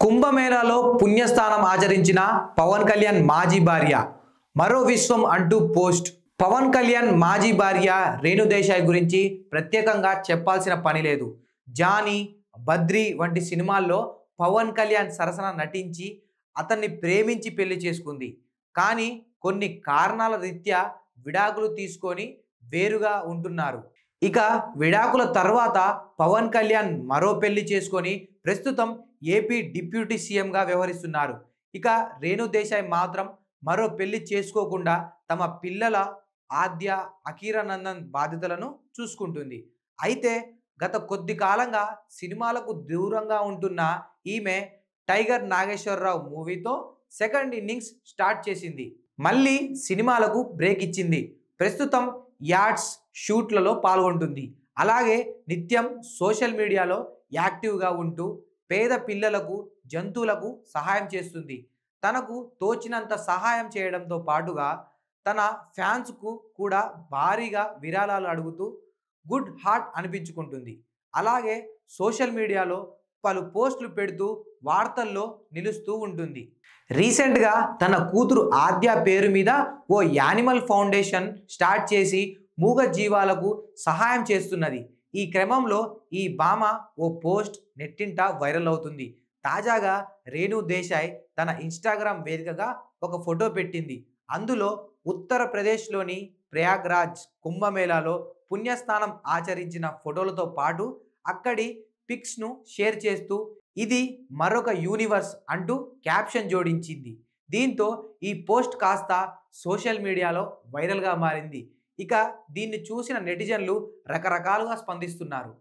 కుంభమేళాలో పుణ్యస్థానం ఆచరించిన పవన్ కళ్యాణ్ మాజీ భార్య మరో విశ్వం అంటూ పోస్ట్. పవన్ కళ్యాణ్ మాజీ భార్య రేణు దేశాయ్ గురించి ప్రత్యేకంగా చెప్పాల్సిన పని లేదు. జానీ, బద్రీ వంటి సినిమాల్లో పవన్ కళ్యాణ్ సరసన నటించి అతన్ని ప్రేమించి పెళ్లి చేసుకుంది. కానీ కొన్ని కారణాల రీత్యా విడాకులు తీసుకొని వేరుగా ఉంటున్నారు. ఇక విడాకుల తర్వాత పవన్ కళ్యాణ్ మరో పెళ్లి చేసుకొని ప్రస్తుతం ఏపీ డిప్యూటీ సీఎంగా వ్యవహరిస్తున్నారు. ఇక రేణు దేశాయ్ మాత్రం మరో పెళ్లి చేసుకోకుండా తమ పిల్లల ఆద్య, అకీరానందన్ బాధ్యతలను చూసుకుంటుంది. అయితే గత కొద్ది కాలంగా సినిమాలకు దూరంగా ఉంటున్న ఈమె టైగర్ నాగేశ్వరరావు మూవీతో సెకండ్ ఇన్నింగ్స్ స్టార్ట్ చేసింది. మళ్ళీ సినిమాలకు బ్రేక్ ఇచ్చింది. ప్రస్తుతం యాడ్స్, షూట్లలో పాల్గొంటుంది. అలాగే నిత్యం సోషల్ మీడియాలో యాక్టివ్గా ఉంటూ పేద పిల్లలకు, జంతువులకు సహాయం చేస్తుంది. తనకు తోచినంత సహాయం చేయడంతో పాటుగా తన ఫ్యాన్స్కు కూడా భారీగా విరాళాలు అడుగుతూ గుడ్ హార్ట్ అనిపించుకుంటుంది. అలాగే సోషల్ మీడియాలో పలు పోస్టులు పెడుతూ వార్తల్లో నిలుస్తూ ఉంటుంది. రీసెంట్గా తన కూతురు ఆద్య పేరు మీద ఓ యానిమల్ ఫౌండేషన్ స్టార్ట్ చేసి మూగ జీవాలకు సహాయం చేస్తున్నది. ఈ క్రమంలో ఈ భామ ఓ పోస్ట్ నెట్టింట వైరల్ అవుతుంది. తాజాగా రేణు దేశాయ్ తన ఇన్స్టాగ్రామ్ వేదికగా ఒక ఫోటో పెట్టింది. అందులో ఉత్తరప్రదేశ్లోని ప్రయాగ్రాజ్ కుంభమేళాలో పుణ్యస్నానం ఆచరించిన ఫోటోలతో పాటు అక్కడి పిక్స్ను షేర్ చేస్తూ ఇది మరొక యూనివర్స్ అంటూ క్యాప్షన్ జోడించింది. దీంతో ఈ పోస్ట్ కాస్త సోషల్ మీడియాలో వైరల్గా మారింది. ఇక దీన్ని చూసిన నెటిజన్లు రకరకాలుగా స్పందిస్తున్నారు.